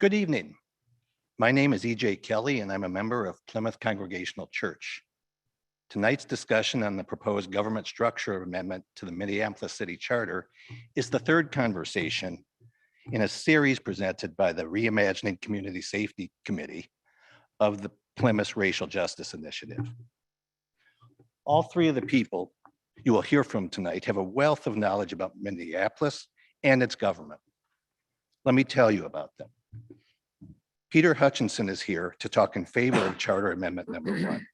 Good evening. My name is E.J. Kelly, and I'm a member of Plymouth Congregational Church. Tonight's discussion on the proposed government structure amendment to the Minneapolis City Charter is the third conversation in a series presented by the Reimagining Community Safety Committee of the Plymouth Racial Justice Initiative. All three of the people you will hear from tonight have a wealth of knowledge about Minneapolis and its government. Let me tell you about them. Peter Hutchinson is here to talk in favor of Charter Amendment number 1.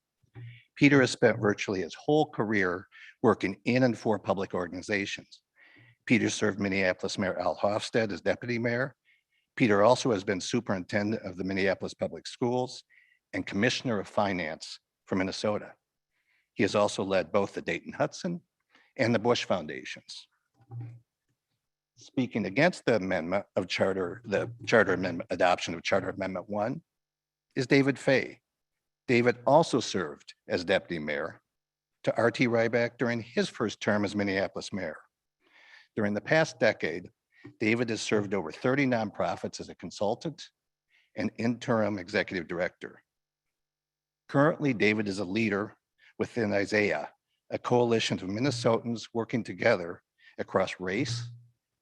Peter has spent virtually his whole career working in and for public organizations. Peter served Minneapolis Mayor Al Hofstad as deputy mayor. Peter also has been superintendent of the Minneapolis Public Schools and commissioner of finance for Minnesota. He has also led both the Dayton Hudson and the Bush Foundations. Speaking against the amendment of adoption of Charter Amendment 1 is David Fay. David also served as deputy mayor to R.T. Ryback during his first term as Minneapolis mayor. During the past decade, David has served over 30 nonprofits as a consultant and interim executive director. Currently, David is a leader within Isaiah, a coalition of Minnesotans working together across race,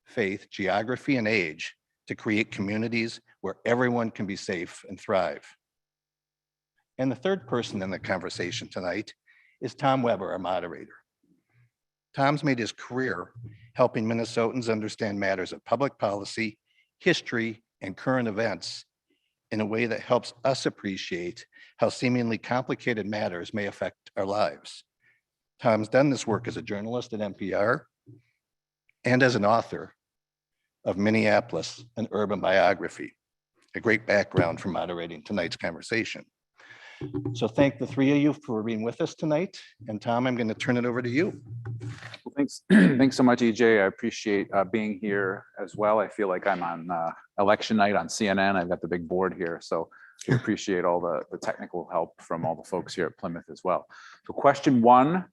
faith, geography, and age to create communities where everyone can be safe and thrive. And the third person in the conversation tonight is Tom Weber, our moderator. Tom's made his career helping Minnesotans understand matters of public policy, history, and current events in a way that helps us appreciate how seemingly complicated matters may affect our lives. Tom's done this work as a journalist at NPR and as an author of Minneapolis, an Urban Biography, a great background for moderating tonight's conversation. So thank the three of you for being with us tonight. And Tom, I'm going to turn it over to you. Well, thanks. Thanks so much, EJ. I appreciate being here as well. I feel like I'm on election night on CNN. I've got the big board here. So we appreciate all the technical help from all the folks here at Plymouth as well. So question 1,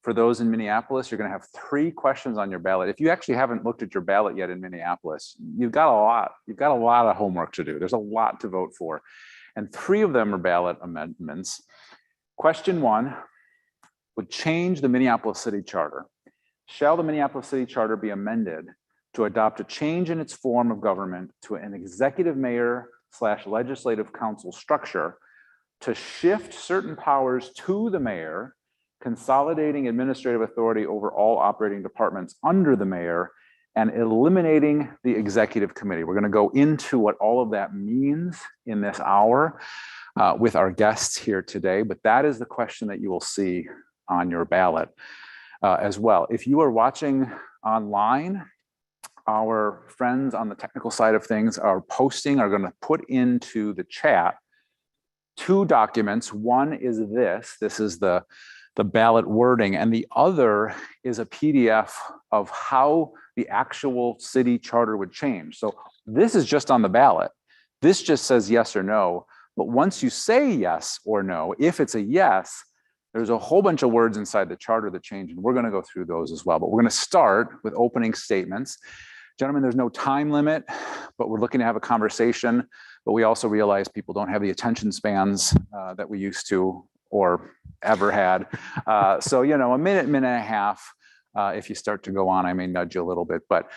for those in Minneapolis, you're going to have 3 questions on your ballot. If you actually haven't looked at your ballot yet in Minneapolis, you've got a lot of homework to do. There's a lot to vote for. And 3 of them are ballot amendments. Question 1 would change the Minneapolis City Charter. Shall the Minneapolis City Charter be amended to adopt a change in its form of government to an executive mayor/legislative council structure to shift certain powers to the mayor, consolidating administrative authority over all operating departments under the mayor, and eliminating the executive committee? We're going to go into what all of that means in this hour with our guests here today, but that is the question that you will see on your ballot as well. If you are watching online, our friends on the technical side of things are going to put into the chat 2 documents. One is this is the ballot wording, and the other is a PDF of how the actual city charter would change. So this is just on the ballot. This just says yes or no. But once you say yes or no, if it's a yes, there's a whole bunch of words inside the charter that change, and we're going to go through those as well. But we're going to start with opening statements. Gentlemen, there's no time limit, but we're looking to have a conversation. But we also realize people don't have the attention spans that we used to or ever had. So, a minute and a half, if you start to go on, I may nudge you a little bit, but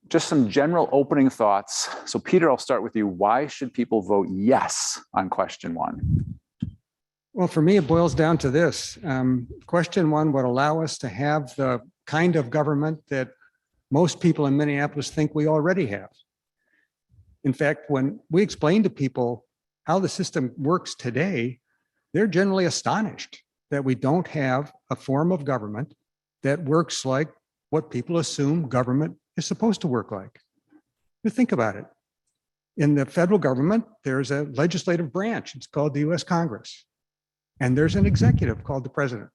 just some general opening thoughts. So Peter, I'll start with you. Why should people vote yes on question 1? Well, for me, it boils down to this. Question 1 would allow us to have the kind of government that most people in Minneapolis think we already have. In fact, when we explain to people how the system works today, they're generally astonished that we don't have a form of government that works like what people assume government is supposed to work like. You think about it. In the federal government, there's a legislative branch. It's called the U.S. Congress. And there's an executive called the president.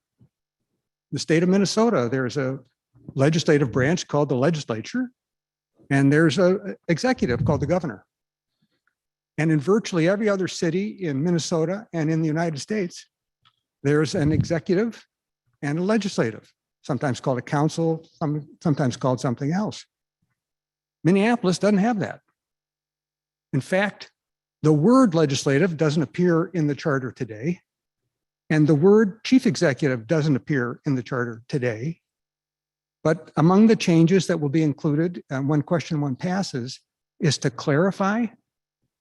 The state of Minnesota, there's a legislative branch called the legislature, and there's an executive called the governor. And in virtually every other city in Minnesota and in the United States, there's an executive and a legislative, sometimes called a council, sometimes called something else. Minneapolis doesn't have that. In fact, The word legislative doesn't appear in the charter today. And the word chief executive doesn't appear in the charter today. But among the changes that will be included when question 1 passes is to clarify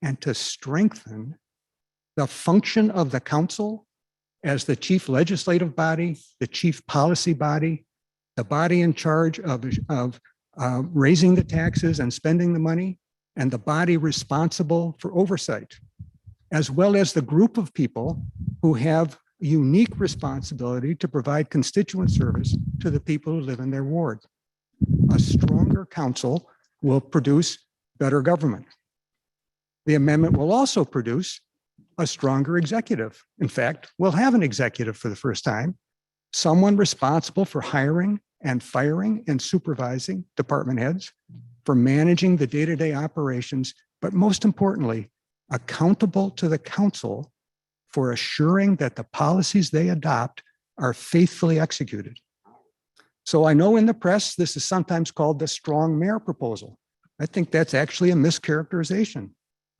and to strengthen the function of the council as the chief legislative body, the chief policy body, the body in charge of raising the taxes and spending the money, and the body responsible for oversight, as well as the group of people who have a unique responsibility to provide constituent service to the people who live in their ward. A stronger council will produce better government. The amendment will also produce a stronger executive. In fact, we'll have an executive for the first time, someone responsible for hiring and firing and supervising department heads, for managing the day-to-day operations, but most importantly, accountable to the council for assuring that the policies they adopt are faithfully executed. So I know in the press, this is sometimes called the strong mayor proposal. I think that's actually a mischaracterization.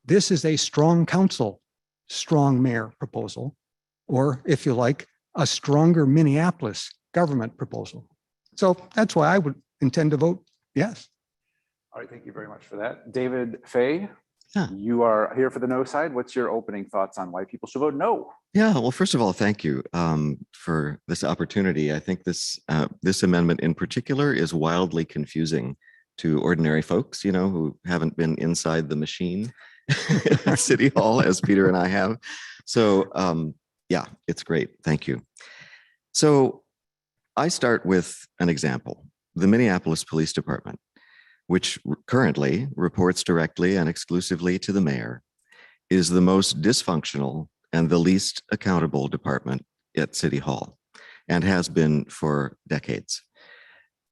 This is a strong council, strong mayor proposal, or if you like, a stronger Minneapolis government proposal. So that's why I would intend to vote yes. All right, thank you very much for that. David Fay, Yeah. you are here for the no side. What's your opening thoughts on why people should vote no? Yeah, well, first of all, thank you for this opportunity. I think this amendment in particular is wildly confusing to ordinary folks, you know, who haven't been inside the machine at City Hall as Peter and I have. So yeah, it's great. Thank you. So I start with an example, the Minneapolis Police Department, which currently reports directly and exclusively to the mayor, is the most dysfunctional and the least accountable department at City Hall, and has been for decades.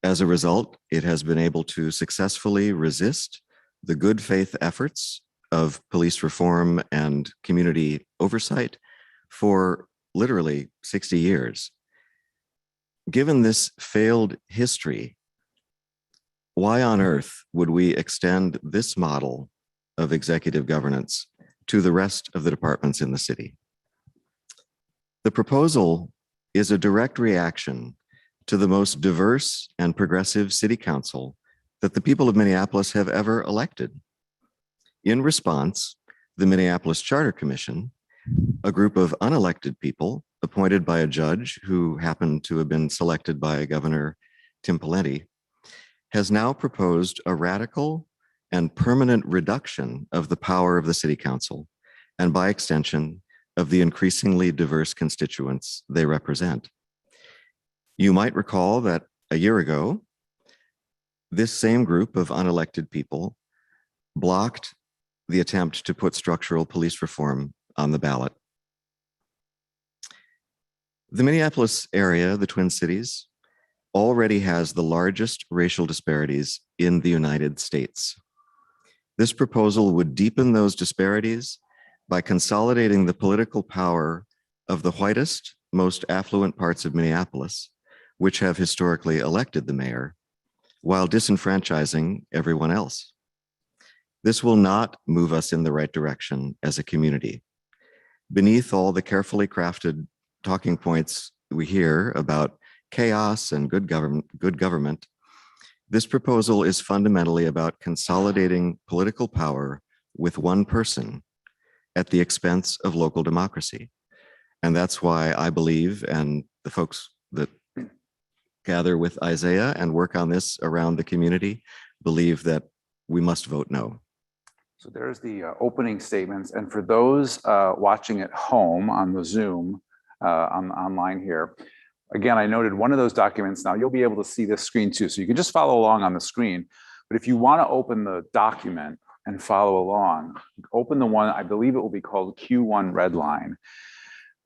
As a result, it has been able to successfully resist the good faith efforts of police reform and community oversight for literally 60 years. Given this failed history, why on earth would we extend this model of executive governance to the rest of the departments in the city? The proposal is a direct reaction to the most diverse and progressive city council that the people of Minneapolis have ever elected. In response, the Minneapolis Charter Commission, a group of unelected people appointed by a judge who happened to have been selected by Governor Tim Pawlenty, has now proposed a radical and permanent reduction of the power of the city council, and by extension, of the increasingly diverse constituents they represent. You might recall that a year ago, this same group of unelected people blocked the attempt to put structural police reform on the ballot. The Minneapolis area, the Twin Cities, already has the largest racial disparities in the United States. This proposal would deepen those disparities by consolidating the political power of the whitest, most affluent parts of Minneapolis, which have historically elected the mayor, while disenfranchising everyone else. This will not move us in the right direction as a community. Beneath all the carefully crafted talking points we hear about chaos and good government, this proposal is fundamentally about consolidating political power with one person at the expense of local democracy. And that's why I believe, and the folks that gather with Isaiah and work on this around the community believe that we must vote no. So there's the opening statements. And for those watching at home on the Zoom online here, again, I noted one of those documents. Now you'll be able to see this screen too, so you can just follow along on the screen. But if you want to open the document and follow along, open the one, I believe it will be called Q1 red line.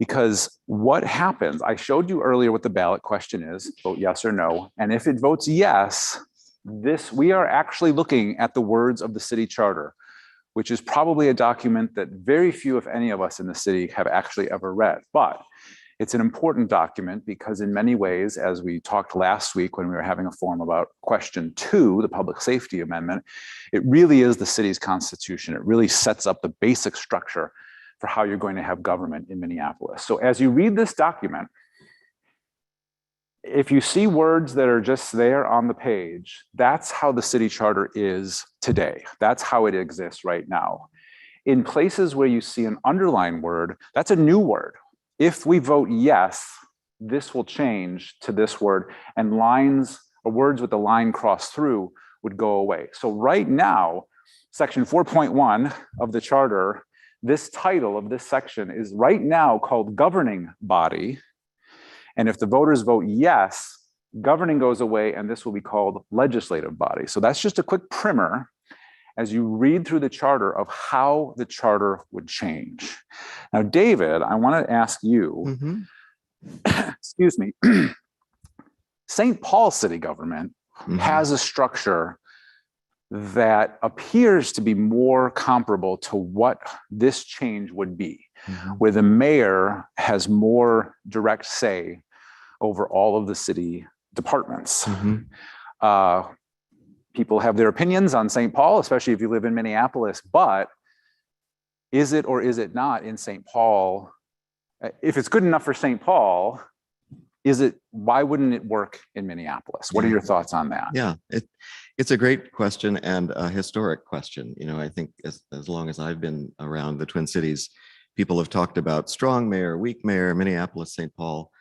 Because what happens, I showed you earlier what the ballot question is, vote yes or no. And if it votes yes, we are actually looking at the words of the city charter, which is probably a document that very few, if any of us in the city have actually ever read. But It's an important document because in many ways, as we talked last week when we were having a forum about question 2, the public safety amendment, it really is the city's constitution. It really sets up the basic structure for how you're going to have government in Minneapolis. So as you read this document, if you see words that are just there on the page, that's how the city charter is today. That's how it exists right now. In places where you see an underlined word, that's a new word. If we vote yes, this will change to this word, and lines or words with the line crossed through would go away. So right now, section 4.1 of the charter, this title of this section is right now called governing body. And if the voters vote yes, governing goes away and this will be called legislative body. So that's just a quick primer as you read through the charter of how the charter would change. Now, David, I want to ask you, excuse me, St. Paul city government has a structure that appears to be more comparable to what this change would be, where the mayor has more direct say over all of the city departments. People have their opinions on St. Paul, especially if you live in Minneapolis, but is it or is it not in St. Paul? If it's good enough for St. Paul, why wouldn't it work in Minneapolis? What are your thoughts on that? Yeah, it's a great question and a historic question. You know, I think as long as I've been around the Twin Cities, people have talked about strong mayor, weak mayor, Minneapolis, St. Paul.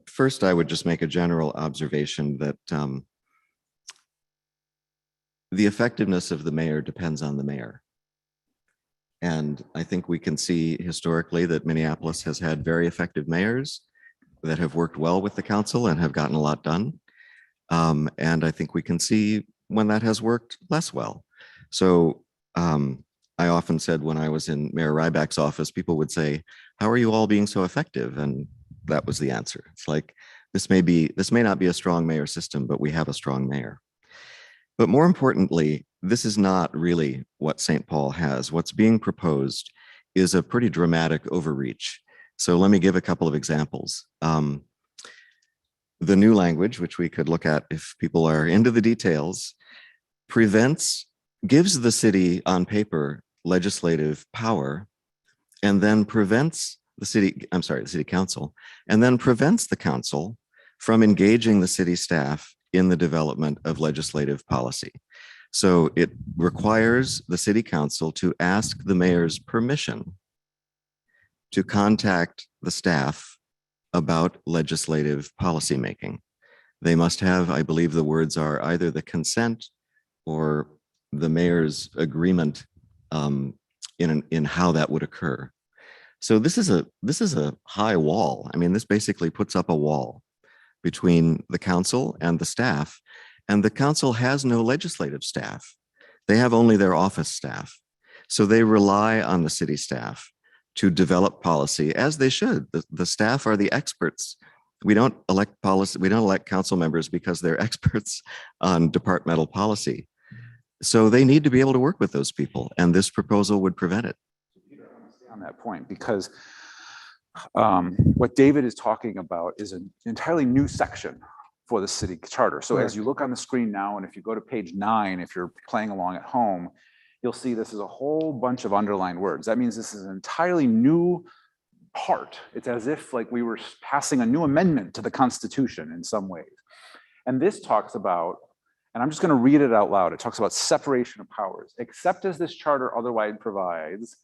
First, I would just make a general observation that the effectiveness of the mayor depends on the mayor. And I think we can see historically that Minneapolis has had very effective mayors that have worked well with the council and have gotten a lot done. And I think we can see when that has worked less well. So I often said when I was in Mayor Ryback's office, people would say, how are you all being so effective? And that was the answer. It's like, this may not be a strong mayor system, but we have a strong mayor. But more importantly, this is not really what St. Paul has. What's being proposed is a pretty dramatic overreach. So let me give a couple of examples. The new language, which we could look at if people are into the details, gives the city on paper legislative power, and then prevents the city council, and then prevents the council from engaging the city staff in the development of legislative policy. So it requires the city council to ask the mayor's permission to contact the staff about legislative policymaking. They must have, I believe the words are either the consent or the mayor's agreement in how that would occur. So this is a high wall. I mean, this basically puts up a wall between the council and the staff, and the council has no legislative staff. They have only their office staff. So they rely on the city staff to develop policy, as they should. The staff are the experts. We don't elect policy, we don't elect council members because they're experts on departmental policy. So they need to be able to work with those people, and this proposal would prevent it. On that point, because what David is talking about is an entirely new section for the city charter. So as you look on the screen now, and if you go to page 9, if you're playing along at home, you'll see this is a whole bunch of underlined words. That means this is an entirely new part. It's as if like we were passing a new amendment to the Constitution in some ways. And this talks about, and I'm just going to read it out loud. It talks about separation of powers. Except as this charter otherwise provides,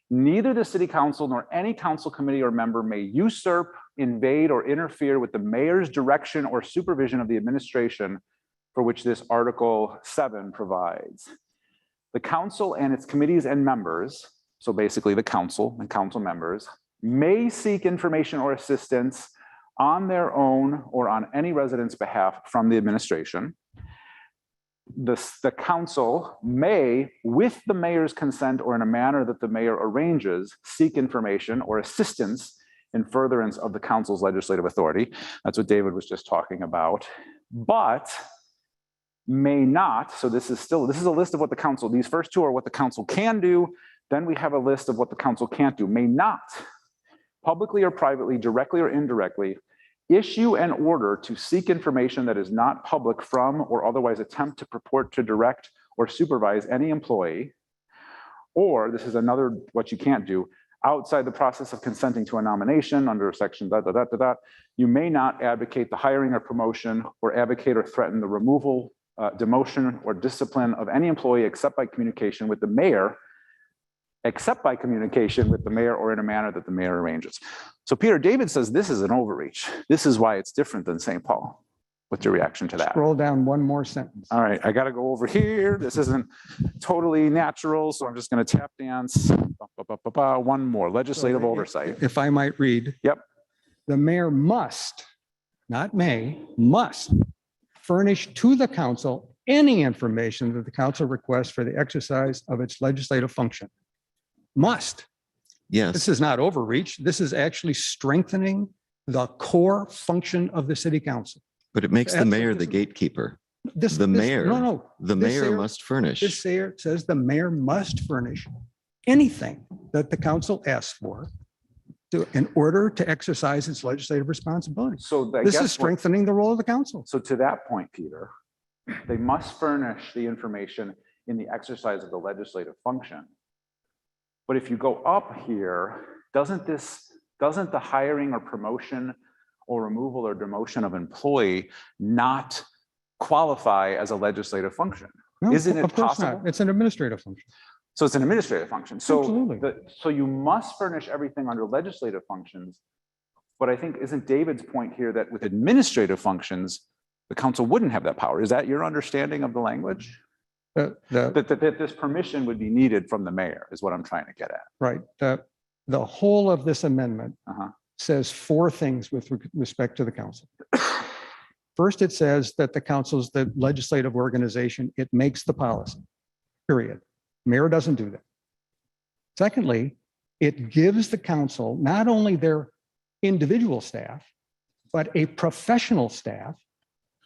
neither the city council nor any council committee or member may usurp, invade, or interfere with the mayor's direction or supervision of the administration for which this Article 7 provides. The council and its committees and members, so basically the council and council members, may seek information or assistance on their own or on any resident's behalf from the administration. The council may, with the mayor's consent or in a manner that the mayor arranges, seek information or assistance in furtherance of the council's legislative authority. That's what David was just talking about. But may not, so this is a list of what the council, these first two are what the council can do. Then we have a list of what the council can't do. May not publicly or privately, directly or indirectly, issue an order to seek information that is not public from or otherwise attempt to purport to direct or supervise any employee, or this is another, what you can't do, outside the process of consenting to a nomination under section you may not advocate the hiring or promotion or advocate or threaten the removal, demotion or discipline of any employee except by communication with the mayor or in a manner that the mayor arranges. So Peter, David says this is an overreach. This is why it's different than St. Paul. What's your reaction to that? Scroll down one more sentence. All right, I got to go over here. This isn't totally natural, so I'm just going to tap dance. One more, legislative oversight. If I might read. Yep. The mayor must, not may, must furnish to the council any information that the council requests for the exercise of its legislative function. Must. Yes. This is not overreach. This is actually strengthening the core function of the city council. But it makes the That's what mayor this the is. gatekeeper. The The mayor This here- must furnish. This here says the mayor must furnish anything that the council asks for in order to exercise its legislative responsibilities. So I This guess is strengthening the role of the council. So to that point, Peter, they must furnish the information in the exercise of the legislative function. But if you go up here, doesn't the hiring or promotion or removal or demotion of employee not qualify as a legislative function? No, Isn't it of course possible? not. It's an administrative function. So it's an administrative function. So Absolutely. so you must furnish everything under legislative functions. But I think isn't David's point here that with administrative functions, the council wouldn't have that power? Is that your understanding of the language? That this permission would be needed from the mayor is what I'm trying to get at. Right. The whole of this amendment says four things with respect to the council. First, it says that the council is the legislative organization. It makes the policy, period. Mayor doesn't do that. Secondly, it gives the council not only their individual staff, but a professional staff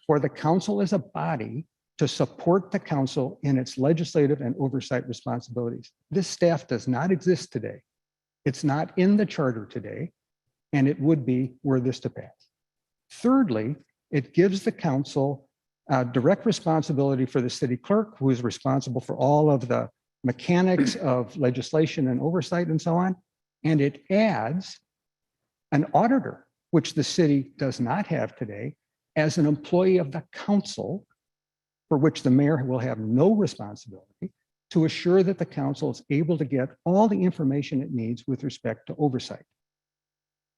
for the council as a body to support the council in its legislative and oversight responsibilities. This staff does not exist today. It's not in the charter today, and it would be were this to pass. Thirdly, it gives the council direct responsibility for the city clerk, who is responsible for all of the mechanics of legislation and oversight and so on. And it adds an auditor, which the city does not have today, as an employee of the council, for which the mayor will have no responsibility, to assure that the council is able to get all the information it needs with respect to oversight.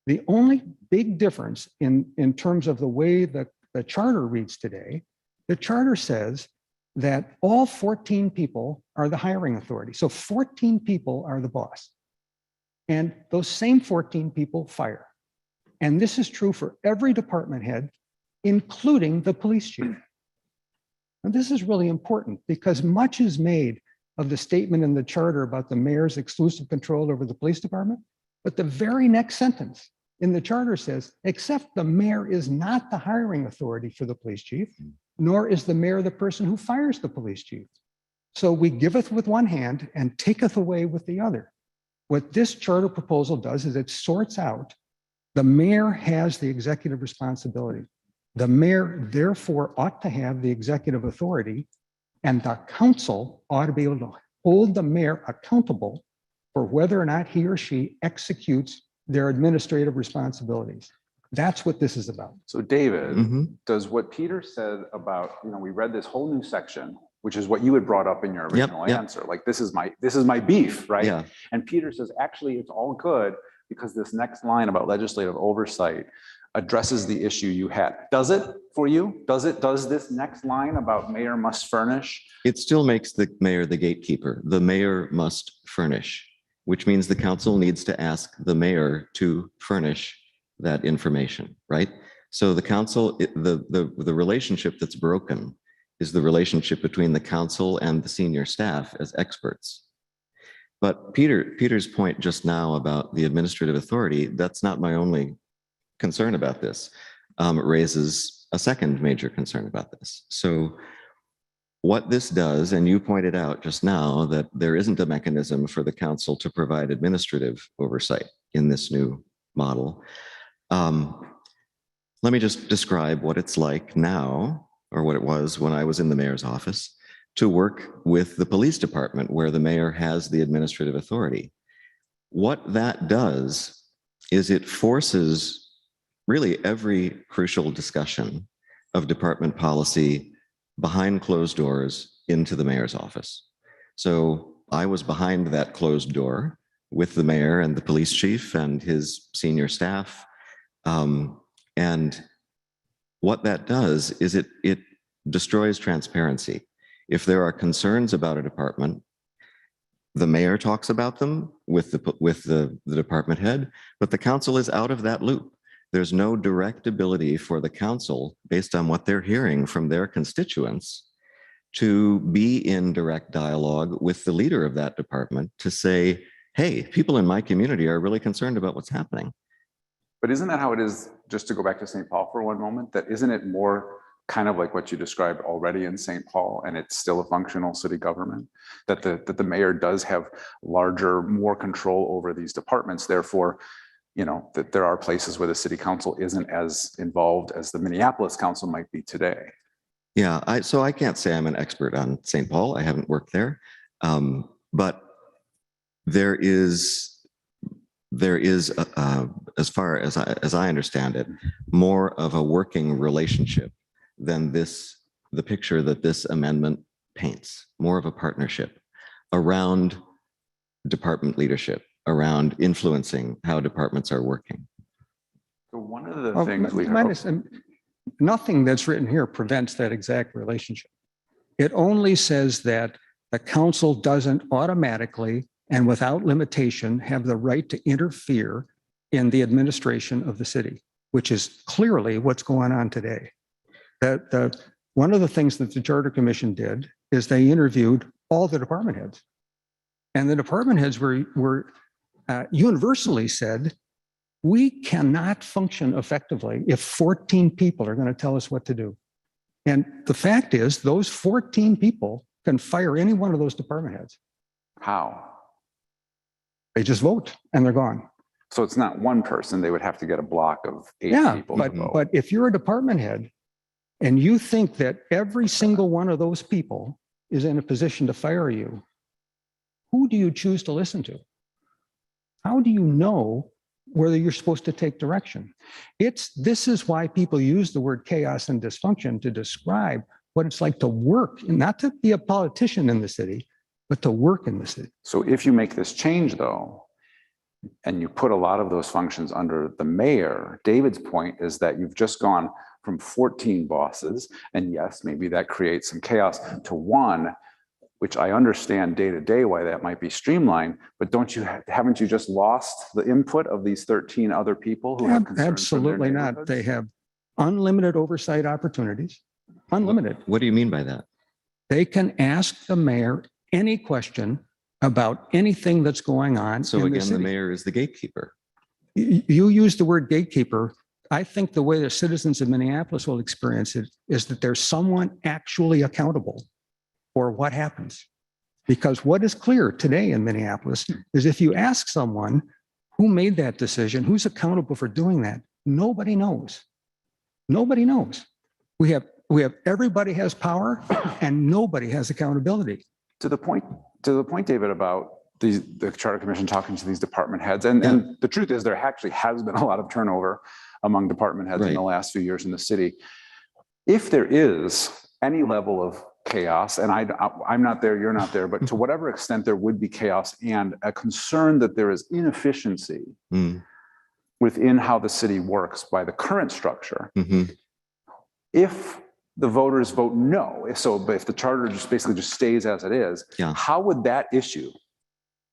The only big difference in terms of the way the charter reads today, the charter says that all 14 people are the hiring authority. So 14 people are the boss. And those same 14 people fire. And this is true for every department head, including the police chief. And this is really important because much is made of the statement in the charter about the mayor's exclusive control over the police department. But the very next sentence in the charter says, except the mayor is not the hiring authority for the police chief, nor is the mayor the person who fires the police chief. So we giveth with one hand and taketh away with the other. What this charter proposal does is it sorts out the mayor has the executive responsibility. The mayor therefore ought to have the executive authority, and the council ought to be able to hold the mayor accountable for whether or not he or she executes their administrative responsibilities. That's what this is about. So David, does what Peter said about, we read this whole new section, which is what you had brought up in your original answer. Like, this is my beef, right? Yeah. And Peter says, actually, it's all good because this next line about legislative oversight addresses the issue you had. Does it for you? Does this next line about mayor must furnish? It still makes the mayor the gatekeeper. The mayor must furnish, which means the council needs to ask the mayor to furnish that information, right? So the council, the relationship that's broken is the relationship between the council and the senior staff as experts. But Peter's point just now about the administrative authority, that's not my only concern about this. It raises a second major concern about this. So what this does, and you pointed out just now that there isn't a mechanism for the council to provide administrative oversight in this new model. Let me just describe what it's like now, or what it was when I was in the mayor's office, to work with the police department where the mayor has the administrative authority. What that does is it forces really every crucial discussion of department policy behind closed doors into the mayor's office. So I was behind that closed door with the mayor and the police chief and his senior staff. And what that does is it destroys transparency. If there are concerns about a department, the mayor talks about them with the department head, but the council is out of that loop. There's no direct ability for the council, based on what they're hearing from their constituents, to be in direct dialogue with the leader of that department to say, hey, people in my community are really concerned about what's happening. But isn't that how it is, just to go back to St. Paul for one moment, that isn't it more kind of like what you described already in St. Paul, and it's still a functional city government, that the mayor does have larger, more control over these departments. Therefore, you know, that there are places where the city council isn't as involved as the Minneapolis council might be today. Yeah, so I can't say I'm an expert on St. Paul. I haven't worked there, but there is as far as I understand it, more of a working relationship than the picture that this amendment paints. More of a partnership around department leadership, around influencing how departments are working. So one of the things we nothing that's written here prevents that exact relationship. It only says that the council doesn't automatically and without limitation have the right to interfere in the administration of the city, which is clearly what's going on today. One of the things that the Charter Commission did is they interviewed all the department heads. And the department heads were universally said, we cannot function effectively if 14 people are going to tell us what to do. And the fact is, those 14 people can fire any one of those department heads. How? They just vote and they're gone. So it's not one person, they would have to get a block of 8 Yeah, people to vote. but if you're a department head and you think that every single one of those people is in a position to fire you, who do you choose to listen to? How do you know whether you're supposed to take direction? This is why people use the word chaos and dysfunction to describe what it's like to work, and not to be a politician in the city, but to work in the city. So if you make this change though, and you put a lot of those functions under the mayor, David's point is that you've just gone from 14 bosses, and yes, maybe that creates some chaos, to one, which I understand day to day why that might be streamlined, but haven't you just lost the input of these 13 other people who have concerns? Absolutely not. They have unlimited oversight opportunities, unlimited. What do you mean by that? They can ask the mayor any question about anything that's going on. So again, the mayor is the gatekeeper. You use the word gatekeeper. I think the way the citizens of Minneapolis will experience it is that there's someone actually accountable for what happens. Because what is clear today in Minneapolis is if you ask someone who made that decision, who's accountable for doing that, nobody knows. Nobody knows. We have everybody has power and nobody has accountability. To the point, David, about the Charter Commission talking to these department heads, and the truth is there actually has been a lot of turnover among department heads in the last few years in the city. If there is any level of chaos, and I'm not there, you're not there, but to whatever extent there would be chaos and a concern that there is inefficiency within how the city works by the current structure, if the voters vote no, but if the charter just basically just stays as it is, how would that issue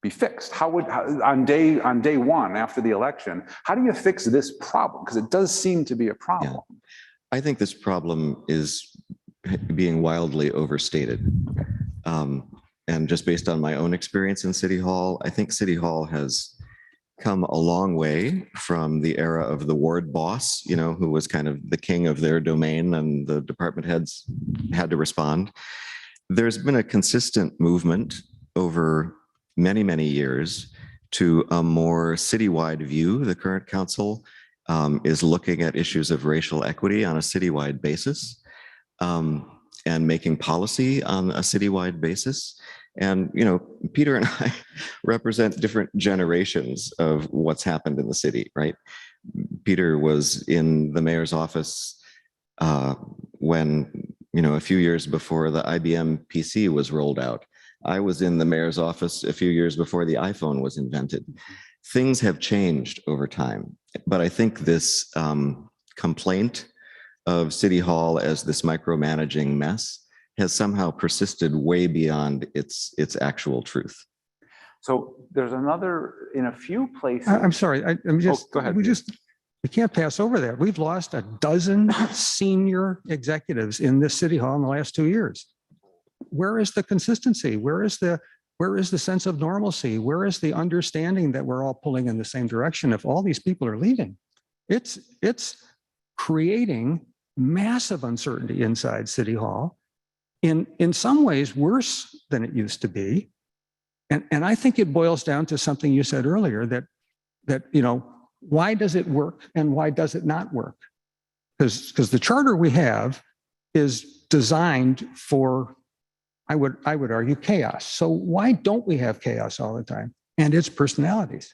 be fixed? On day one after the election, how do you fix this problem? Because it does seem to be a problem. Yeah. I think this problem is being wildly overstated. And just based on my own experience in City Hall, I think City Hall has come a long way from the era of the ward boss, who was kind of the king of their domain and the department heads had to respond. There's been a consistent movement over many, many years to a more citywide view. The current council is looking at issues of racial equity on a citywide basis, and making policy on a citywide basis. And, you know, Peter and I represent different generations of what's happened in the city, right? Peter was in the mayor's office when, you know, a few years before the IBM PC was rolled out. I was in the mayor's office a few years before the iPhone was invented. Things have changed over time, but I think this complaint of City Hall as this micromanaging mess has somehow persisted way beyond its actual truth. So there's another, in a few places. I'm sorry, I'm just, go ahead. we can't pass over that. We've lost a dozen senior executives in this City Hall in the last 2 years. Where is the consistency? Where is the sense of normalcy? Where is the understanding that we're all pulling in the same direction if all these people are leaving? It's creating massive uncertainty inside City Hall, in some ways worse than it used to be. And I think it boils down to something you said earlier, that you know, why does it work and why does it not work? Because the charter we have is designed for, I would argue, chaos. So why don't we have chaos all the time? And its personalities.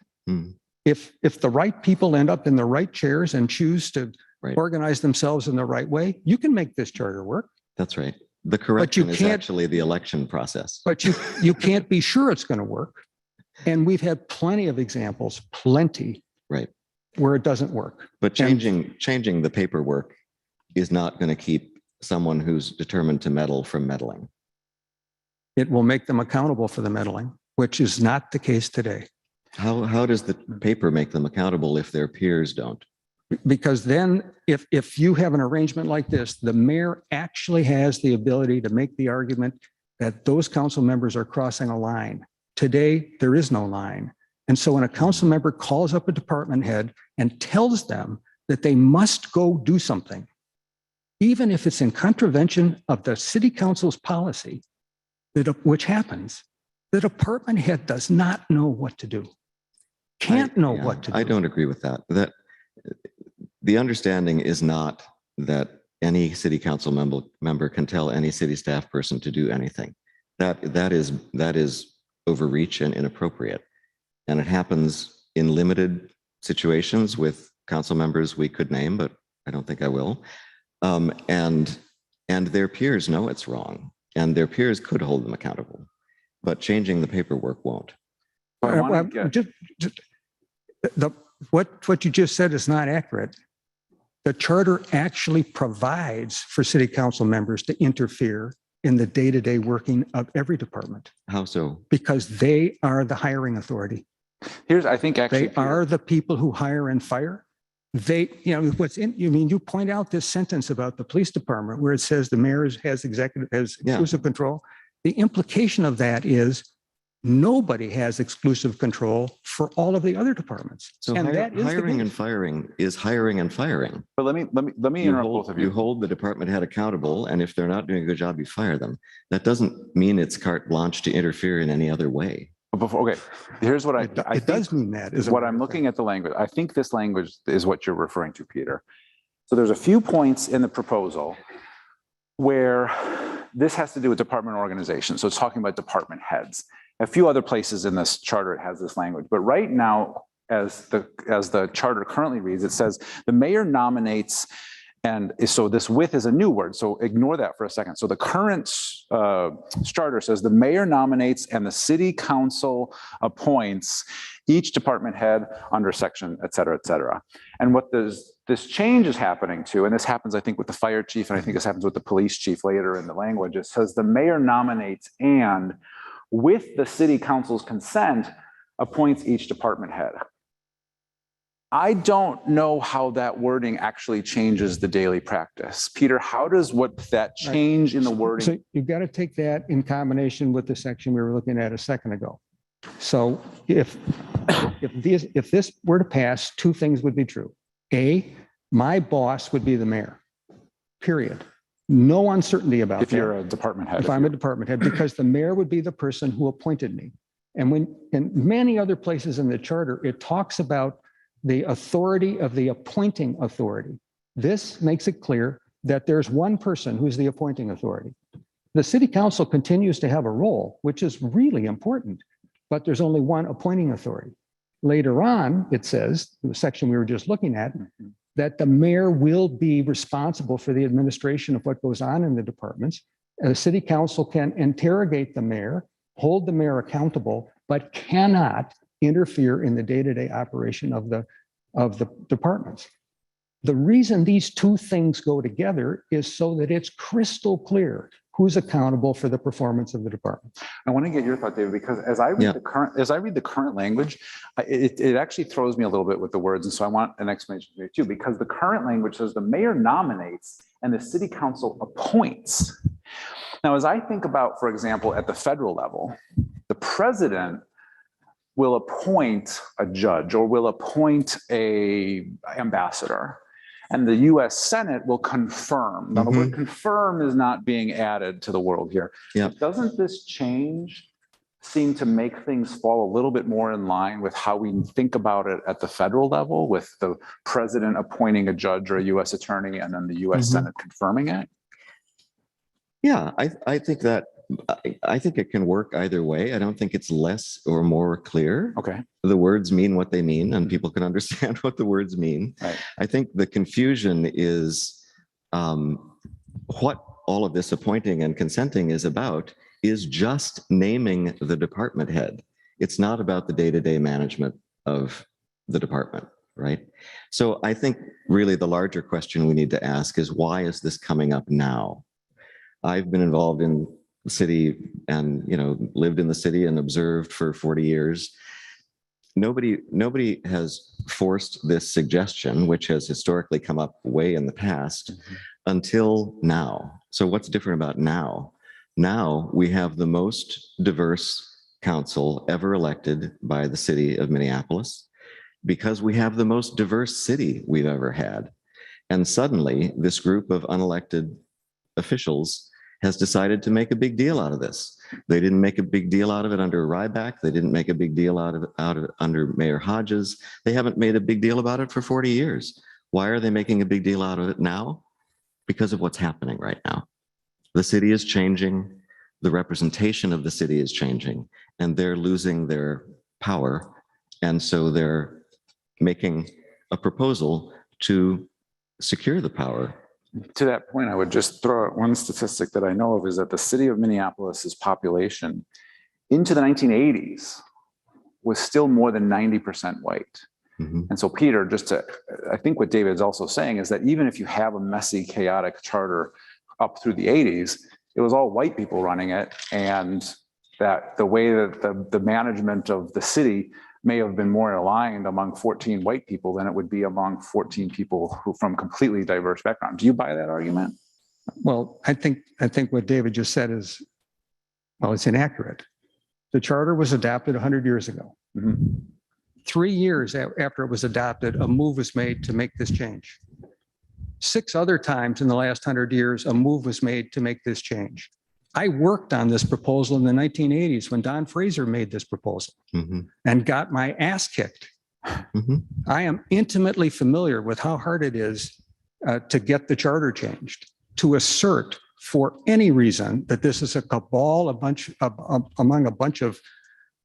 If the right people end up in the right chairs and choose to organize themselves in the right way, you can make this charter work. That's right. The correction is actually the election process. But you can't be sure it's going to work. And we've had plenty of examples, right, where it doesn't work. But changing the paperwork is not going to keep someone who's determined to meddle from meddling. It will make them accountable for the meddling, which is not the case today. How does the paper make them accountable if their peers don't? Because then if you have an arrangement like this, the mayor actually has the ability to make the argument that those council members are crossing a line. Today, there is no line. And so when a council member calls up a department head and tells them that they must go do something, even if it's in contravention of the city council's policy, which happens, the department head does not know what to do. Can't know what to do. I don't agree with that. The understanding is not that any city council member can tell any city staff person to do anything. That is overreach and inappropriate. And it happens in limited situations with council members we could name, but I don't think I will. And their peers know it's wrong, and their peers could hold them accountable, but changing the paperwork won't. What you just said is not accurate. The charter actually provides for city council members to interfere in the day-to-day working of every department. How so? Because they are the hiring authority. I think actually they are the people who hire and fire. You point out this sentence about the police department where it says the mayor has exclusive control. The implication of that is nobody has exclusive control for all of the other departments. So hiring and firing is hiring and firing. But let me interrupt both of you. You hold the department head accountable, and if they're not doing a good job, you fire them. That doesn't mean it's carte blanche to interfere in any other way. Okay, here's what it does mean that is what I'm looking at the language. I think this language is what you're referring to, Peter. So there's a few points in the proposal where this has to do with department organization. So it's talking about department heads. A few other places in this charter it has this language, but right now, as the charter currently reads, it says the mayor nominates. And so this with is a new word, so ignore that for a second. So the current charter says the mayor nominates and the city council appoints each department head under section, et cetera, et cetera. And what this change is happening to, and this happens, I think, with the fire chief, and I think this happens with the police chief later in the language, it says the mayor nominates and with the city council's consent appoints each department head. I don't know how that wording actually changes the daily practice. Peter, how does that change in the wording? So you've got to take that in combination with the section we were looking at a second ago. So if this were to pass, two things would be true. A, my boss would be the mayor, period. No uncertainty about that. If you're a department head. If I'm a department head, because the mayor would be the person who appointed me. And when in many other places in the charter, it talks about the authority of the appointing authority. This makes it clear that there's one person who's the appointing authority. The city council continues to have a role, which is really important, but there's only one appointing authority. Later on, it says, the section we were just looking at, that the mayor will be responsible for the administration of what goes on in the departments. The city council can interrogate the mayor, hold the mayor accountable, but cannot interfere in the day-to-day operation of the departments. The reason these two things go together is so that it's crystal clear who's accountable for the performance of the department. I want to get your thought, David, because as I read the current language, it actually throws me a little bit with the words, and so I want an explanation here too. Because the current language says the mayor nominates and the city council appoints. Now, as I think about, for example, at the federal level, the president will appoint a judge or will appoint a ambassador. And the US Senate will confirm. Now, the word confirm is not being added to the world here. Yep. Doesn't this change seem to make things fall a little bit more in line with how we think about it at the federal level, with the president appointing a judge or a US attorney and then the US Senate confirming it? Yeah, I think that, I think it can work either way. I don't think it's less or more clear. Okay. The words mean what they mean, and people can understand what the words mean. Right. I think the confusion is what all of this appointing and consenting is about is just naming the department head. It's not about the day-to-day management of the department, right? So I think really the larger question we need to ask is, why is this coming up now? I've been involved in the city and, you know, lived in the city and observed for 40 years. Nobody has forced this suggestion, which has historically come up way in the past, until now. So what's different about now? Now we have the most diverse council ever elected by the city of Minneapolis, because we have the most diverse city we've ever had. And suddenly this group of unelected officials has decided to make a big deal out of this. They didn't make a big deal out of it under Ryback. They didn't make a big deal out of it under Mayor Hodges. They haven't made a big deal about it for 40 years. Why are they making a big deal out of it now? Because of what's happening right now. The city is changing. The representation of the city is changing, and they're losing their power. And so they're making a proposal to secure the power. To that point, I would just throw out one statistic that I know of, is that the city of Minneapolis's population into the 1980s was still more than 90% white. And so, Peter, I think what David's also saying is that even if you have a messy, chaotic charter up through the 80s, it was all white people running it, and that the way that the management of the city may have been more aligned among 14 white people than it would be among 14 people who from completely diverse backgrounds. Do you buy that argument? Well, I think what David just said is, well, it's inaccurate. The charter was adopted 100 years ago. 3 years after it was adopted, a move was made to make this change. 6 other times in the last 100 years, a move was made to make this change. I worked on this proposal in the 1980s when Don Fraser made this proposal and got my ass kicked. I am intimately familiar with how hard it is to get the charter changed. To assert for any reason that this is a cabal, among a bunch of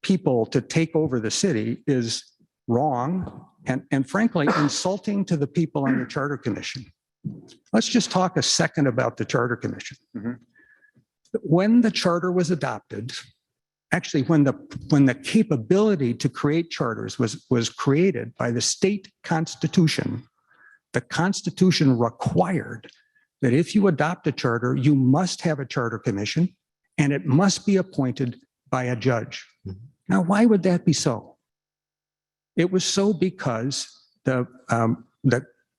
people to take over the city is wrong and frankly insulting to the people on the Charter Commission. Let's just talk a second about the Charter Commission. When the charter was adopted, actually when the capability to create charters was created by the state constitution, the Constitution required that if you adopt a charter, you must have a Charter Commission and it must be appointed by a judge. Now, why would that be so? It was so because the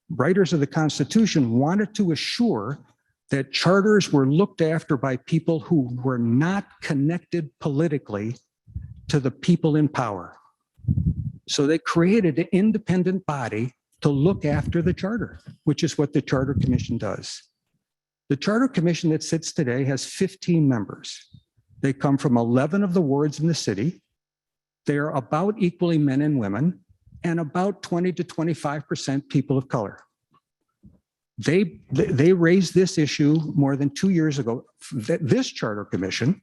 writers of the Constitution wanted to assure that charters were looked after by people who were not connected politically to the people in power. So they created an independent body to look after the charter, which is what the Charter Commission does. The Charter Commission that sits today has 15 members. They come from 11 of the wards in the city. They're about equally men and women, and about 20 to 25% people of color. They raised this issue more than 2 years ago. This charter commission,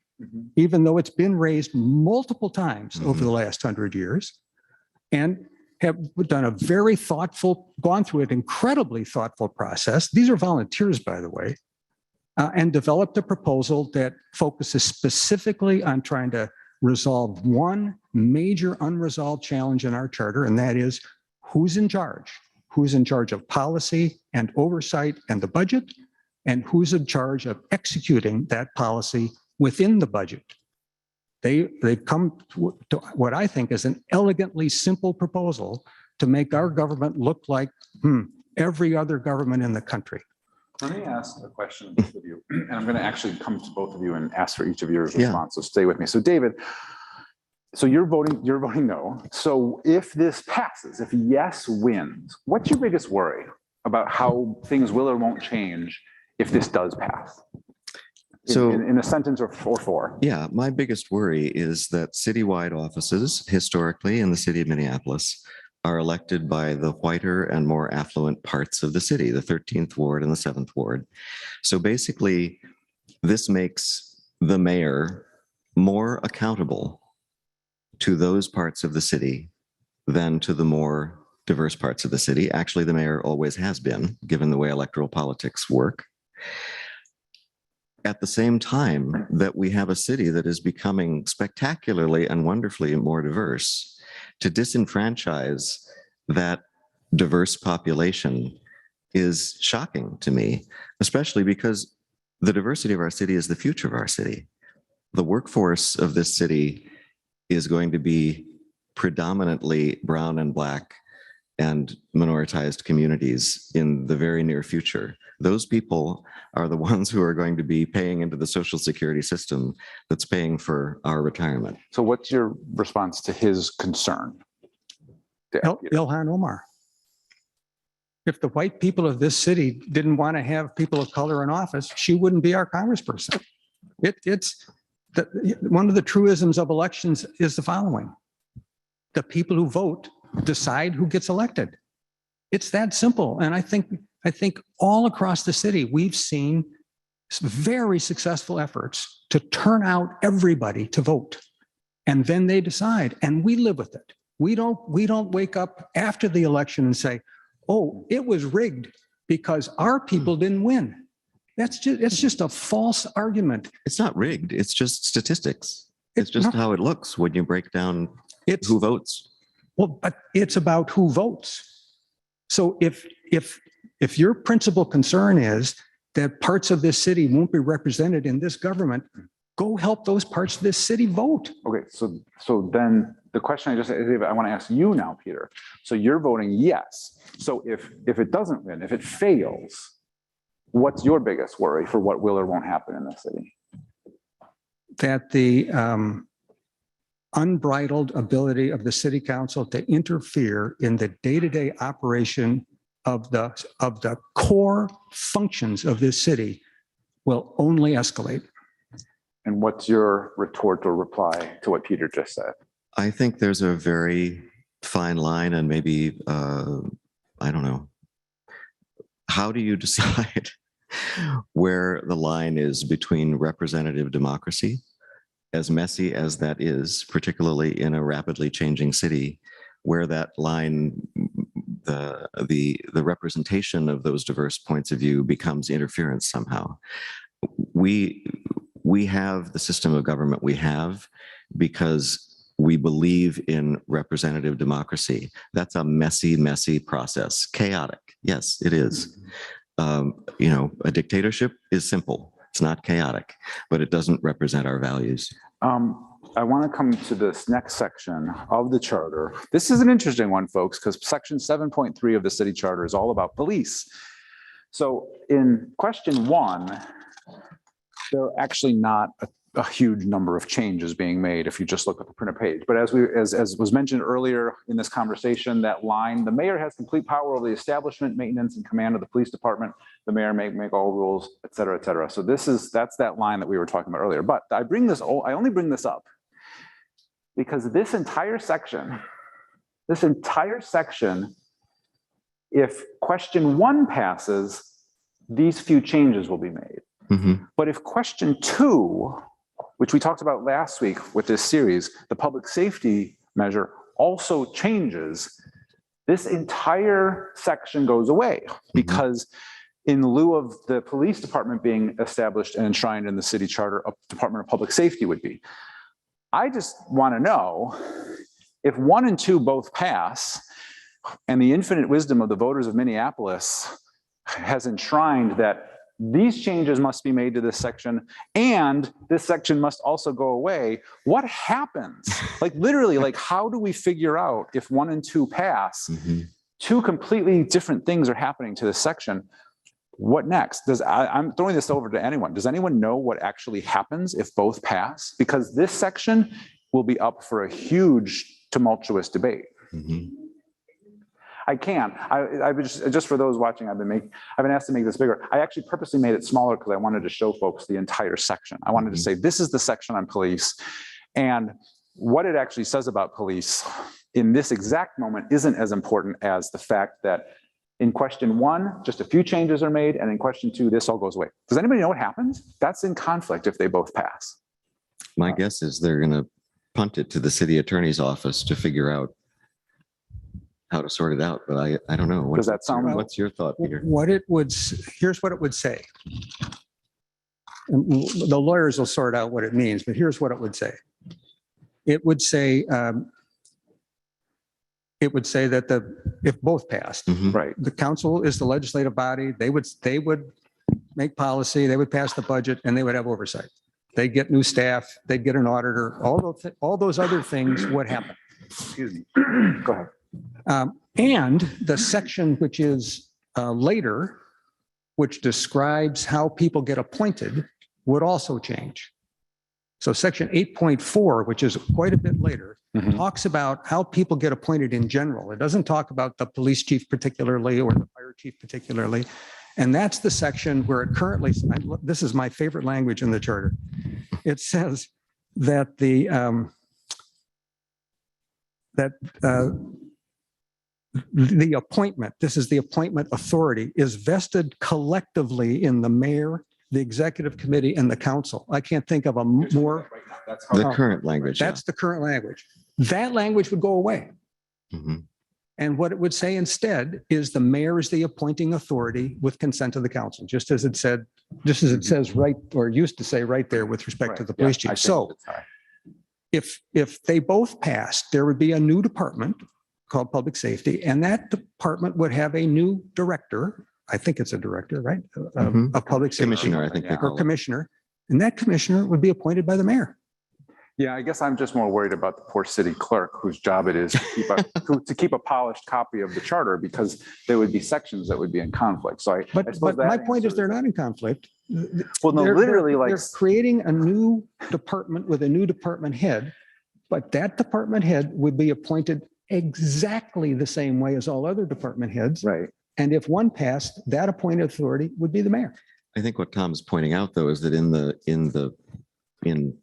even though it's been raised multiple times over the last 100 years, and have done a very thoughtful, gone through an incredibly thoughtful process. These are volunteers, by the way, and developed a proposal that focuses specifically on trying to resolve one major unresolved challenge in our charter, and that is who's in charge? Who's in charge of policy and oversight and the budget, and who's in charge of executing that policy within the budget. They've come to what I think is an elegantly simple proposal to make our government look like every other government in the country. Let me ask a question of both of you, and I'm going to actually come to both of you and ask for each of your response. So stay with me. So David, so you're voting no. So if this passes, if yes wins, what's your biggest worry about how things will or won't change if this does pass? So in a sentence or four. yeah, my biggest worry is that citywide offices historically in the city of Minneapolis are elected by the whiter and more affluent parts of the city, the 13th ward and the 7th ward. So basically, this makes the mayor more accountable to those parts of the city than to the more diverse parts of the city. Actually, the mayor always has been, given the way electoral politics work. At the same time that we have a city that is becoming spectacularly and wonderfully more diverse, to disenfranchise that diverse population is shocking to me, especially because the diversity of our city is the future of our city. The workforce of this city is going to be predominantly brown and black and minoritized communities in the very near future. Those people are the ones who are going to be paying into the social security system that's paying for our retirement. So what's your response to his concern? Ilhan Omar. If the white people of this city didn't want to have people of color in office, she wouldn't be our congressperson. One of the truisms of elections is the following: the people who vote decide who gets elected. It's that simple. And I think all across the city, we've seen very successful efforts to turn out everybody to vote. And then they decide, and we live with it. We don't wake up after the election and say, oh, it was rigged because our people didn't win. It's just a false argument. It's not rigged. It's just statistics. It's just how it looks when you break down who votes. Well, but it's about who votes. So if your principal concern is that parts of this city won't be represented in this government, go help those parts of this city vote. Okay, so then the question I want to ask you now, Peter. So you're voting yes. So if it doesn't win, if it fails, what's your biggest worry for what will or won't happen in the city? That the unbridled ability of the city council to interfere in the day-to-day operation of the core functions of this city will only escalate. And what's your retort or reply to what Peter just said? I think there's a very fine line, and maybe, I don't know. How do you decide where the line is between representative democracy, as messy as that is, particularly in a rapidly changing city, where that line, the representation of those diverse points of view becomes interference somehow? We have the system of government we have because we believe in representative democracy. That's a messy, messy process. Chaotic. Yes, it is. A dictatorship is simple. It's not chaotic, but it doesn't represent our values. I want to come to this next section of the charter. This is an interesting one, folks, because section 7.3 of the city charter is all about police. So in question 1, there are actually not a huge number of changes being made if you just look at the printed page. But as was mentioned earlier in this conversation, that line, the mayor has complete power over the establishment, maintenance, and command of the police department. The mayor may make all rules, et cetera, et cetera. So that's that line that we were talking about earlier. But I only bring this up Because this entire section, if question 1 passes, these few changes will be made. Mhm. But if question 2, which we talked about last week with this series, the public safety measure also changes, this entire section goes away because in lieu of the police department being established and enshrined in the city charter, a Department of Public Safety would be. I just want to know if 1 and 2 both pass and the infinite wisdom of the voters of Minneapolis has enshrined that these changes must be made to this section and this section must also go away. What happens? Like literally, like how do we figure out if 1 and 2 pass, 2 completely different things are happening to this section? What next? I'm throwing this over to anyone. Does anyone know what actually happens if both pass? Because this section will be up for a huge tumultuous debate. I can. I just for those watching, I've been asked to make this bigger. I actually purposely made it smaller because I wanted to show folks the entire section. I wanted to say, this is the section on police. And what it actually says about police in this exact moment isn't as important as the fact that in question 1, just a few changes are made. And in question 2, this all goes away. Does anybody know what happens? That's in conflict if they both pass. My guess is they're going to punt it to the city attorney's office to figure out how to sort it out, but I don't know. Does that sound? What's your thought, Peter? Here's what it would say. And the lawyers will sort out what it means, but here's what it would say. It would say that if both passed, Right. the council is the legislative body. They would make policy, they would pass the budget, and they would have oversight. They'd get new staff, they'd get an auditor, all those other things would happen. Excuse me. Go ahead. And the section which is later, which describes how people get appointed, would also change. So section 8.4, which is quite a bit later, talks about how people get appointed in general. It doesn't talk about the police chief particularly or the fire chief particularly. And that's the section where it currently, this is my favorite language in the charter. It says that the appointment, this is the appointment authority, is vested collectively in the mayor, the executive committee, and the council. I can't think of a more. The current language. That's the current language. That language would go away. And what it would say instead is the mayor is the appointing authority with consent of the council, just as it says right, or used to say right there with respect to the police chief. So if they both passed, there would be a new department called public safety, and that department would have a new director. I think it's a director, right? Of public safety. Commissioner, I think they call or commissioner. And that commissioner would be appointed by the mayor. Yeah, I guess I'm just more worried about the poor city clerk whose job it is to keep a polished copy of the charter, because there would be sections that would be in conflict. So But my point is they're not in conflict. Well, no, literally, like they're creating a new department with a new department head, but that department head would be appointed exactly the same way as all other department heads. right. And if one passed, that appointed authority would be the mayor. I think what Tom's pointing out, though, is that in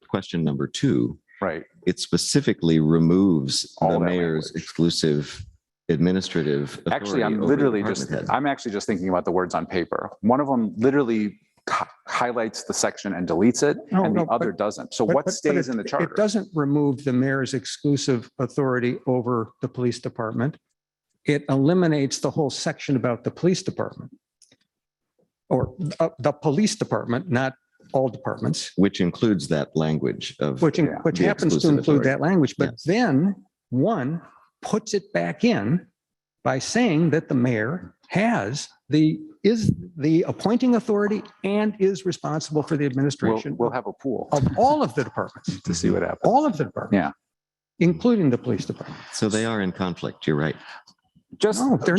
question number 2, Right. it specifically removes All the that mayor's language. exclusive administrative authority. Actually, I'm over literally department heads. I'm actually just thinking about the words on paper. One of them literally highlights the section and deletes it, and the other doesn't. So what stays in the charter? It doesn't remove the mayor's exclusive authority over the police department. It eliminates the whole section about the police department. Or the police department, not all departments, Which includes that language of. which the happens to exclusive include authority. that language. But Yes. then one puts it back in by saying that the mayor is the appointing authority and is responsible for the administration We'll have a pool of all of the departments, to see what happens. all of the departments. Yeah. Including the police department. So they are in conflict. You're right. No, they're-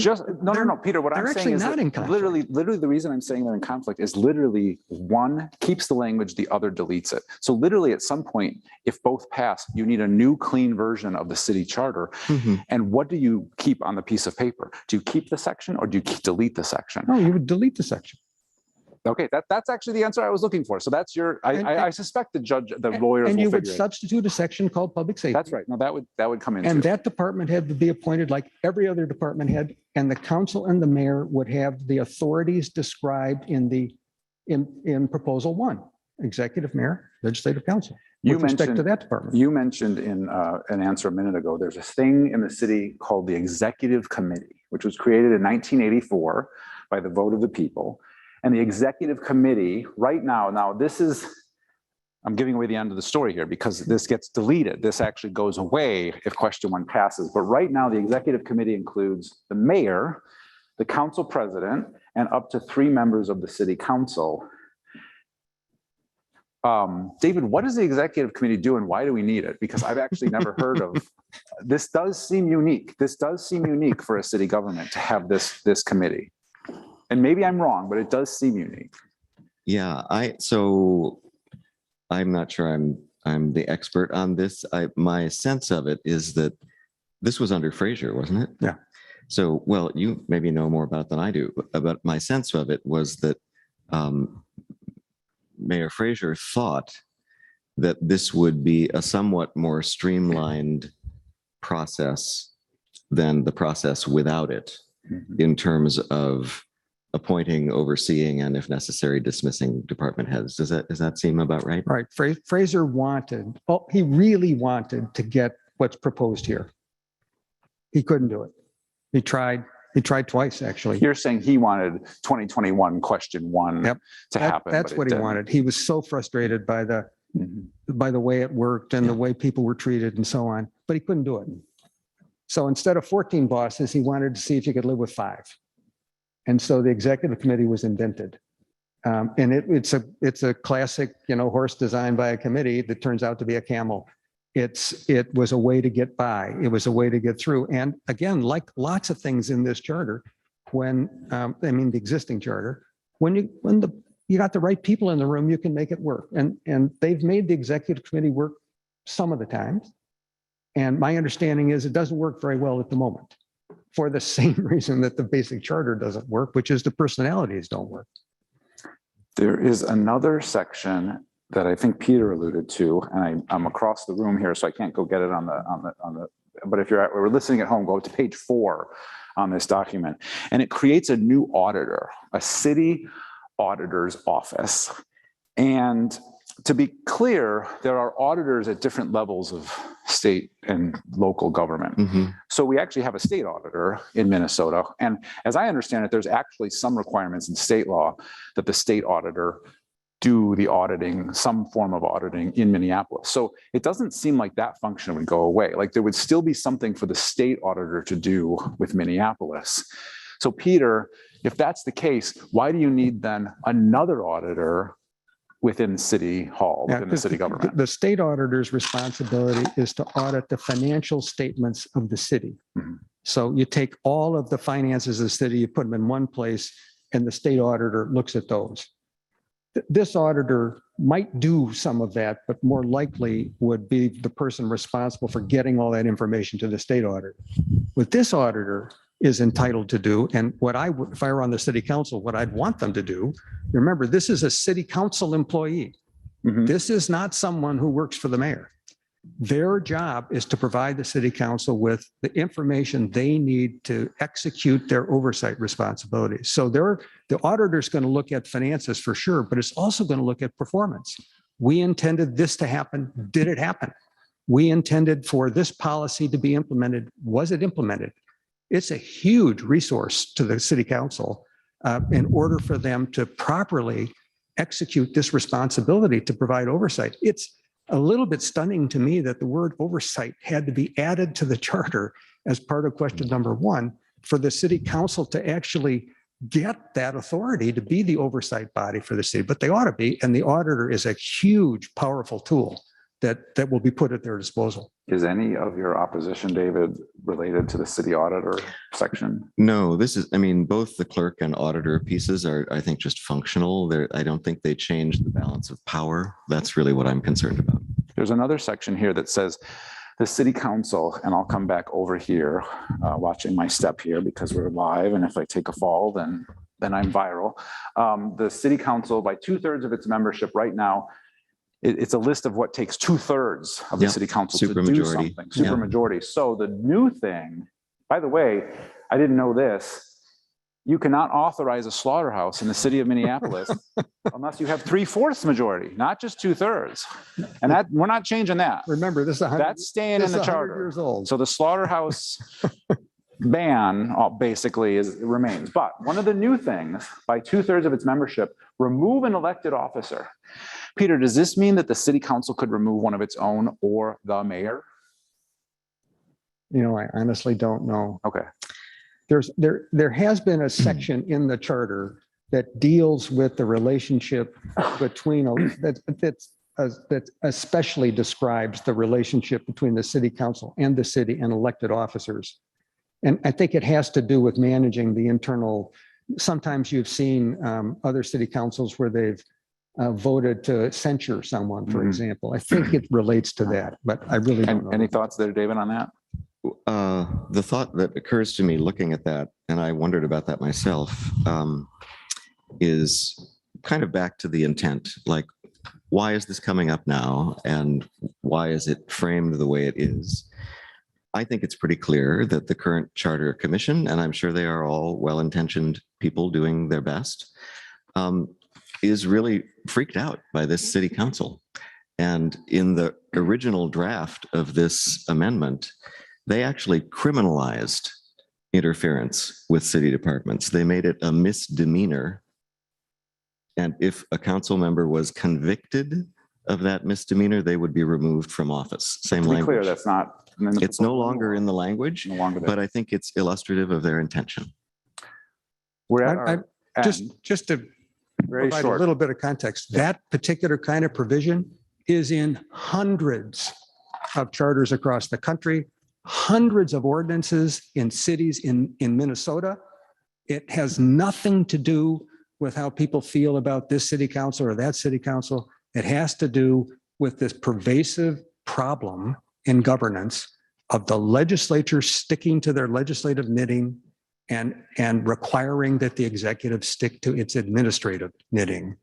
Peter, what they're I'm saying actually is not that in conflict. literally the reason I'm saying they're in conflict is literally one keeps the language, the other deletes it. So literally at some point, if both pass, you need a new clean version of the city charter. And what do you keep on the piece of paper? Do you keep the section or do you delete the section? No, you would delete the section. Okay, that's actually the answer I was looking for. So that's your, I suspect the judge, the lawyers And will you would figure it. substitute a section called public safety. That's right. No, that would come in And too. that department head would be appointed like every other department head, and the council and the mayor would have the authorities described in proposal one, executive mayor, legislative council, You with respect to mentioned, that department. you mentioned in an answer a minute ago, there's a thing in the city called the Executive Committee, which was created in 1984 by the vote of the people. And the Executive Committee right now this is, I'm giving away the end of the story here because this gets deleted. This actually goes away if question one passes. But right now, the Executive Committee includes the mayor, the council president, and up to 3 members of the city council. David, what does the Executive Committee do and why do we need it? Because I've actually never heard of, this does seem unique. This does seem unique for a city government to have this committee. And maybe I'm wrong, but it does seem unique. Yeah, so I'm not sure I'm the expert on this. My sense of it is that this was under Fraser, wasn't it? Yeah. So, well, you maybe know more about it than I do, but my sense of it was that Mayor Fraser thought that this would be a somewhat more streamlined process than the process without it, in terms of appointing, overseeing, and if necessary, dismissing department heads. Does that seem about right? Right. Fraser he really wanted to get what's proposed here. He couldn't do it. He tried twice, actually. You're saying he wanted 2021 question one Yep. to happen. That's but what it he didn't. wanted. He was so frustrated by the way it worked and the way people were treated and so on, but he couldn't do it. So instead of 14 bosses, he wanted to see if he could live with 5. And so the executive committee was invented. And it's a classic, horse designed by a committee that turns out to be a camel. It was a way to get by. It was a way to get through. And again, like lots of things in this charter, the existing charter, when you got the right people in the room, you can make it work. And they've made the executive committee work some of the times. And my understanding is it doesn't work very well at the moment, for the same reason that the basic charter doesn't work, which is the personalities don't work. There is another section that I think Peter alluded to, and I'm across the room here, so I can't go get it on the. But if we're listening at home, go to page 4 on this document, and it creates a new auditor, a city auditor's office. And to be clear, there are auditors at different levels of state and local government. So we actually have a state auditor in Minnesota. And as I understand it, there's actually some requirements in state law that the state auditor do the auditing, some form of auditing in Minneapolis. So it doesn't seem like that function would go away. Like there would still be something for the state auditor to do with Minneapolis. So Peter, if that's the case, why do you need then another auditor within City Hall, within the city government? The state auditor's responsibility is to audit the financial statements of the city. So you take all of the finances of the city, you put them in one place, and the state auditor looks at those. This auditor might do some of that, but more likely would be the person responsible for getting all that information to the state auditor. What this auditor is entitled to do, and if I were on the city council, what I'd want them to do, remember, this is a city council employee. This is not someone who works for the mayor. Their job is to provide the city council with the information they need to execute their oversight responsibilities. So the auditor is going to look at finances for sure, but it's also going to look at performance. We intended this to happen. Did it happen? We intended for this policy to be implemented. Was it implemented? It's a huge resource to the city council in order for them to properly execute this responsibility to provide oversight. It's a little bit stunning to me that the word oversight had to be added to the charter as part of question number 1 for the city council to actually get that authority to be the oversight body for the city, but they ought to be. And the auditor is a huge, powerful tool that will be put at their disposal. Is any of your opposition, David, related to the city auditor section? No, both the clerk and auditor pieces are, I think, just functional. I don't think they change the balance of power. That's really what I'm concerned about. There's another section here that says The city council, and I'll come back over here, watching my step here because we're live, and if I take a fall, then I'm viral. The city council, by 2/3 of its membership right now, it's a list of what takes 2/3 of the Yeah, city council to do supermajority. something, Yeah. supermajority. So the new thing, by the way, I didn't know this, you cannot authorize a slaughterhouse in the city of Minneapolis unless you have 3/4 majority, not just 2/3. And that, we're not changing that. Remember, this is 100. That's staying in this the is 100 charter. Years old. So the slaughterhouse ban basically remains. But one of the new things, by 2/3 of its membership, remove an elected officer. Peter, does this mean that the city council could remove one of its own or the mayor? You know, I honestly don't know. Okay. There has been a section in the charter that deals with the relationship between, that especially describes the relationship between the city council and the city and elected officers. And I think it has to do with managing the internal, sometimes you've seen other city councils where they've voted to censure someone, for example. I think it relates to that, but I really don't know. Any thoughts there, David, on that? The thought that occurs to me looking at that, and I wondered about that myself, is kind of back to the intent. Like, why is this coming up now? And why is it framed the way it is? I think it's pretty clear that the current charter commission, and I'm sure they are all well-intentioned people doing their best, is really freaked out by this city council. And in the original draft of this amendment, they actually criminalized interference with city departments. They made it a misdemeanor. And if a council member was convicted of that misdemeanor, they would be removed from office. Same To be language. clear, that's not. It's no longer in the language, No longer there. but I think it's illustrative of their intention. We're at I- our Just to very provide a short. little bit of context, that particular kind of provision is in hundreds of charters across the country, hundreds of ordinances in cities in Minnesota. It has nothing to do with how people feel about this city council or that city council. It has to do with this pervasive problem in governance of the legislature sticking to their legislative knitting and requiring that the executive stick to its administrative knitting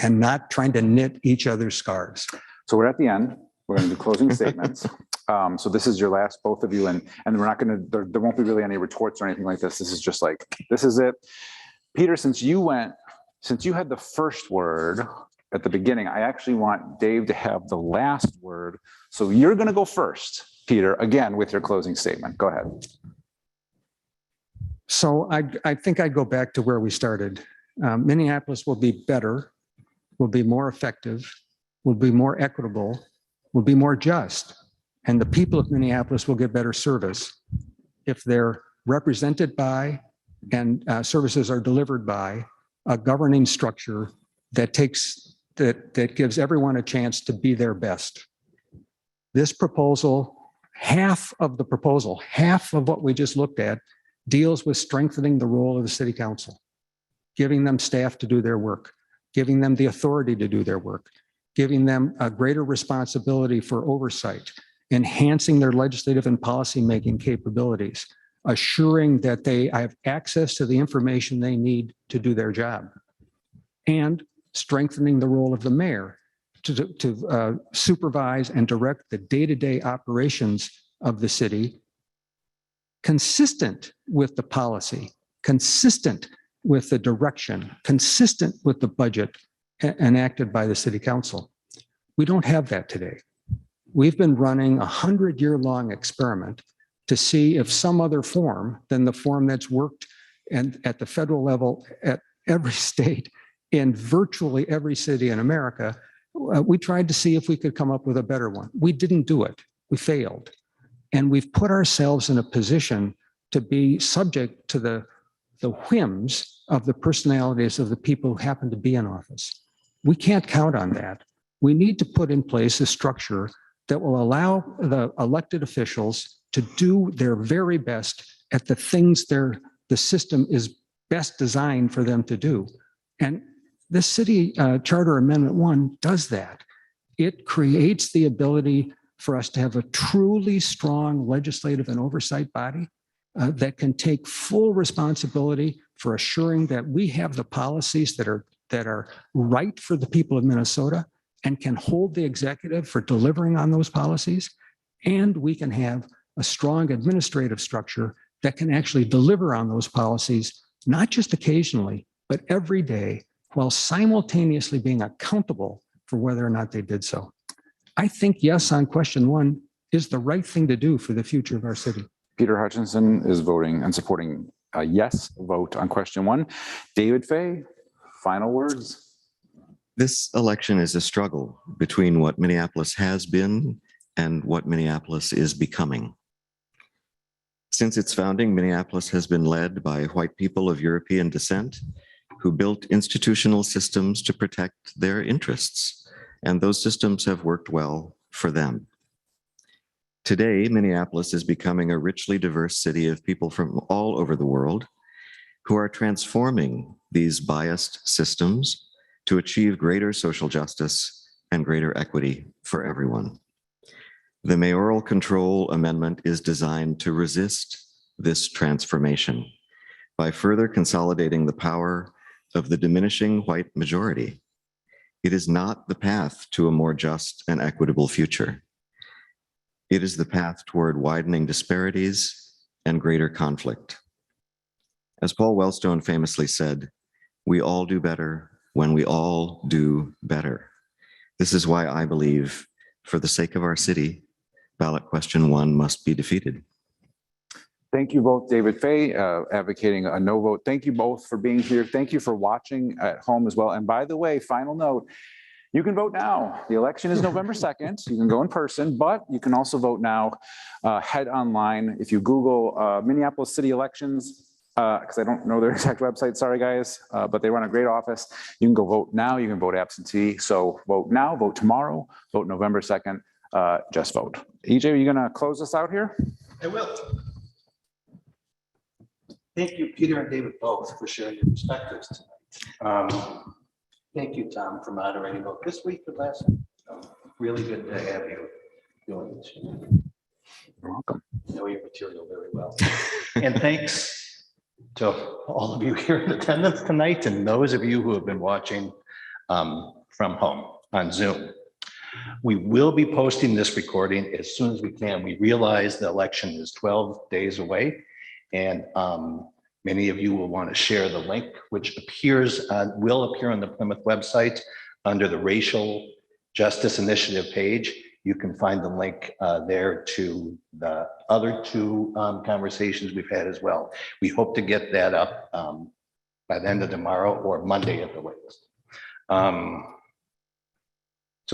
and not trying to knit each other's scarves. So we're at the end. We're going to do closing statements. So this is your last, both of you, and we're not going to, there won't be really any retorts or anything like this. This is just like, this is it. Peter, since you had the first word at the beginning, I actually want Dave to have the last word. So you're going to go first, Peter, again, with your closing statement. Go ahead. So I think I'd go back to where we started. Minneapolis will be better, will be more effective, will be more equitable, will be more just. And the people of Minneapolis will get better service if they're represented by and services are delivered by a governing structure that gives everyone a chance to be their best. This proposal, half of what we just looked at, deals with strengthening the role of the city council, giving them staff to do their work, giving them the authority to do their work, giving them a greater responsibility for oversight, enhancing their legislative and policymaking capabilities, assuring that they have access to the information they need to do their job, and strengthening the role of the mayor to supervise and direct the day-to-day operations of the city, consistent with the policy, consistent with the direction, consistent with the budget enacted by the city council. We don't have that today. We've been running a 100-year-long experiment to see if some other form than the form that's worked and at the federal level at every state in virtually every city in America, we tried to see if we could come up with a better one. We didn't do it. We failed. And we've put ourselves in a position to be subject to the whims of the personalities of the people who happen to be in office. We can't count on that. We need to put in place a structure that will allow the elected officials to do their very best at the things the system is best designed for them to do. And this city charter amendment 1 does that. It creates the ability for us to have a truly strong legislative and oversight body that can take full responsibility for assuring that we have the policies that are right for the people of Minnesota and can hold the executive for delivering on those policies. And we can have a strong administrative structure that can actually deliver on those policies, not just occasionally, but every day, while simultaneously being accountable for whether or not they did so. I think yes on question one is the right thing to do for the future of our city. Peter Hutchinson is voting and supporting a yes vote on question one. David Fay, final words. This election is a struggle between what Minneapolis has been and what Minneapolis is becoming. Since its founding, Minneapolis has been led by white people of European descent who built institutional systems to protect their interests, and those systems have worked well for them. Today, Minneapolis is becoming a richly diverse city of people from all over the world who are transforming these biased systems to achieve greater social justice and greater equity for everyone. The mayoral control amendment is designed to resist this transformation by further consolidating the power of the diminishing white majority. It is not the path to a more just and equitable future. It is the path toward widening disparities and greater conflict. As Paul Wellstone famously said, we all do better when we all do better. This is why I believe, for the sake of our city, ballot question one must be defeated. Thank you both, David Fay, advocating a no vote. Thank you both for being here. Thank you for watching at home as well. And by the way, final note, you can vote now. The election is November 2nd. You can go in person, but you can also vote now. Head online. If you Google Minneapolis city elections, because I don't know their exact website, sorry guys, but they run a great office. You can go vote now. You can vote absentee. So vote now, vote tomorrow, vote November 2nd, just vote. EJ, are you gonna close us out here? I will. Thank you, Peter and David, both for sharing your perspectives tonight. Thank you, Tom, for moderating both this week and last week. Really good to have you doing this. You're welcome. You know your material very well. And thanks to all of you here in attendance tonight and those of you who have been watching from home on Zoom. We will be posting this recording as soon as we can. We realize the election is 12 days away, and many of you will want to share the link, which will appear on the Plymouth website under the Racial Justice Initiative page. You can find the link there to the other two conversations we've had as well. We hope to get that up by the end of tomorrow or Monday at the latest.